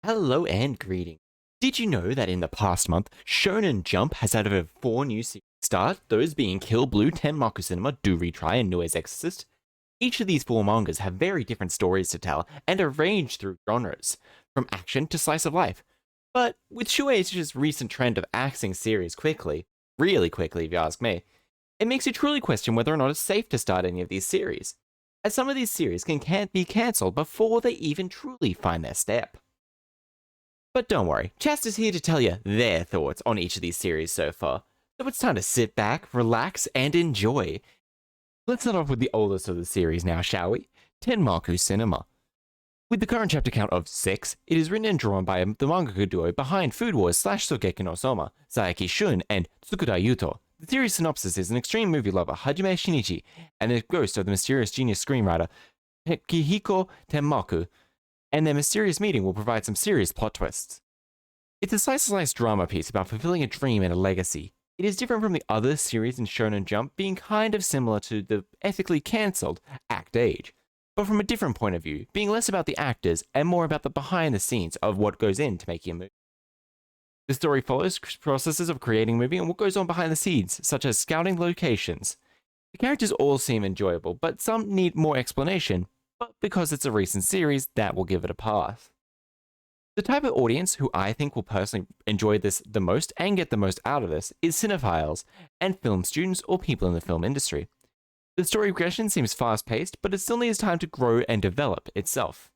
Hello and greeting. Did you know that in the past month, Shonen Jump has had over 4 new series start, those being Kill Blue, Tenmaku Cinema, Do Retry, and Nue's Exorcist? Each of these 4 mangas have very different stories to tell and are ranged through genres, from action to slice of life. But with Shueisha's recent trend of axing series quickly, really quickly if you ask me, it makes you truly question whether or not it's safe to start any of these series, as some of these series can't be cancelled before they even truly find their step. But don't worry, Chester's here to tell you their thoughts on each of these series so far, so it's time to sit back, relax, and enjoy. Let's start off with the oldest of the series now, shall we? Tenmaku Cinema. With the current chapter count of 6, it is written and drawn by the mangaka duo behind Food Wars / Sogeki no Soma, Saeki Shun and Tsukuda Yuto. The series synopsis is an extreme movie lover, Hajime Shinichi, and a ghost of the mysterious genius screenwriter, Kihiko Tenmaku, and their mysterious meeting will provide some serious plot twists. It's a slice-of-life drama piece about fulfilling a dream and a legacy. It is different from the other series in Shonen Jump, being kind of similar to the ethically cancelled Act Age, but from a different point of view, being less about the actors and more about the behind-the-scenes of what goes into making a movie. The story follows processes of creating a movie and what goes on behind the scenes, such as scouting locations. The characters all seem enjoyable, but some need more explanation, but because it's a recent series, that will give it a pass. The type of audience who I think will personally enjoy this the most and get the most out of this is cinephiles and film students or people in the film industry. The story progression seems fast-paced, but it still needs time to grow and develop itself.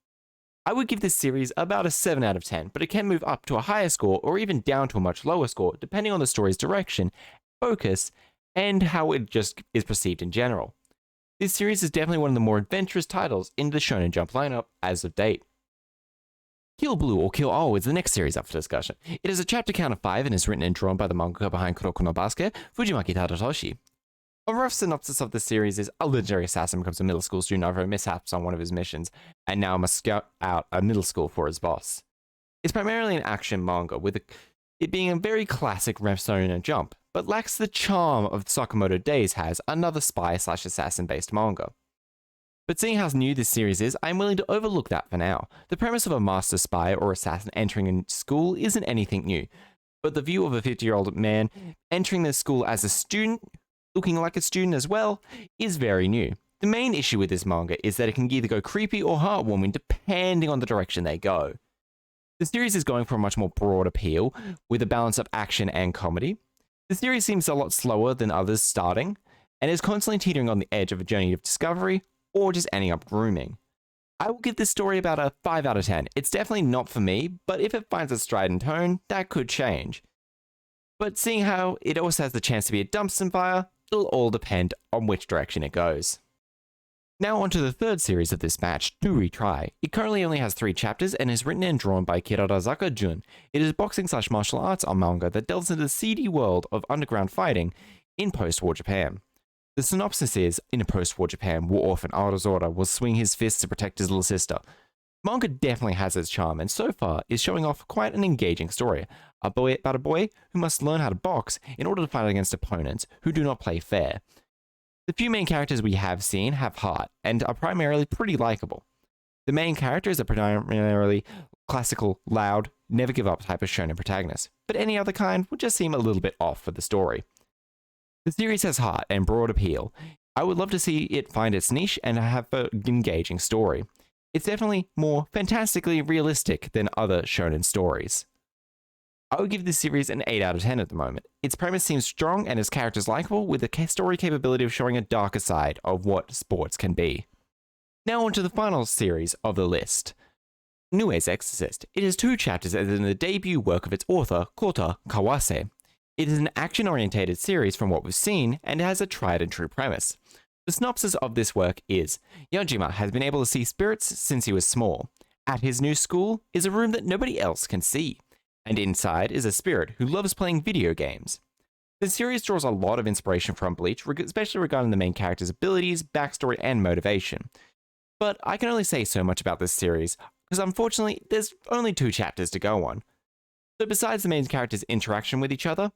I would give this series about a 7 out of 10, but it can move up to a higher score or even down to a much lower score depending on the story's direction, focus, and how it just is perceived in general. This series is definitely one of the more adventurous titles in the Shonen Jump lineup as of date. Kill Blue or Kill All is the next series up for discussion. It has a chapter count of 5 and is written and drawn by the mangaka behind Kuroko no Basket, Fujimaki Tadatoshi. A rough synopsis of the series is a legendary assassin becomes a middle school student after mishaps on one of his missions, and now must scout out a middle school for his boss. It's primarily an action manga, with it being a very classic Shonen Jump, but lacks the charm of Sakamoto Days has, another spy/assassin based manga. But seeing how new this series is, I'm willing to overlook that for now. The premise of a master spy or assassin entering a school isn't anything new, but the view of a 50-year-old man entering the school as a student, looking like a student as well, is very new. The main issue with this manga is that it can either go creepy or heartwarming depending on the direction they go. The series is going for a much more broad appeal, with a balance of action and comedy. The series seems a lot slower than others starting, and is constantly teetering on the edge of a journey of discovery, or just ending up grooming. I will give this story about a 5 out of 10. It's definitely not for me, but if it finds a stride and tone, that could change. But seeing how it also has the chance to be a dumpster fire, it'll all depend on which direction it goes. Now on to the third series of this batch, Do Retry. It currently only has 3 chapters and is written and drawn by Kirarazaka Jun. It is a boxing/martial arts manga that delves into the seedy world of underground fighting in post-war Japan. The synopsis is, in a post-war Japan, war orphan Aozora will swing his fists to protect his little sister. Manga definitely has its charm and so far is showing off quite an engaging story about a boy who must learn how to box in order to fight against opponents who do not play fair. The few main characters we have seen have heart and are primarily pretty likable. The main character is a primarily classical, loud, never give up type of shonen protagonist, but any other kind would just seem a little bit off for the story. The series has heart and broad appeal. I would love to see it find its niche and have an engaging story. It's definitely more fantastically realistic than other shonen stories. I would give this series an 8 out of 10 at the moment. Its premise seems strong and its characters likable, with the story capability of showing a darker side of what sports can be. Now on to the final series of the list. Nue's Exorcist. It has 2 chapters as in the debut work of its author, Kota Kawase. It is an action-orientated series from what we've seen, and it has a tried and true premise. The synopsis of this work is, Yojima has been able to see spirits since he was small. At his new school is a room that nobody else can see, and inside is a spirit who loves playing video games. The series draws a lot of inspiration from Bleach, especially regarding the main character's abilities, backstory, and motivation. But I can only say so much about this series, because unfortunately, there's only 2 chapters to go on. So besides the main characters' interaction with each other,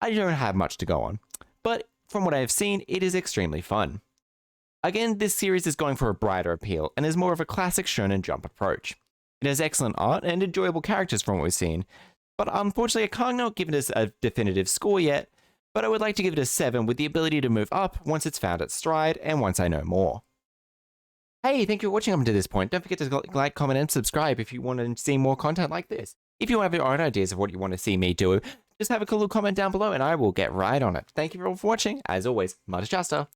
I don't have much to go on. But from what I have seen, it is extremely fun. Again, this series is going for a brighter appeal, and is more of a classic Shonen Jump approach. It has excellent art and enjoyable characters from what we've seen, but unfortunately I can't not give it a definitive score yet, but I would like to give it a 7 with the ability to move up once it's found its stride and once I know more. Hey, thank you for watching up to this point. Don't forget to like, comment, and subscribe if you want to see more content like this. If you have your own ideas of what you want to see me do, just have a cool comment down below and I will get right on it. Thank you all for watching. As always, Mata Shasta.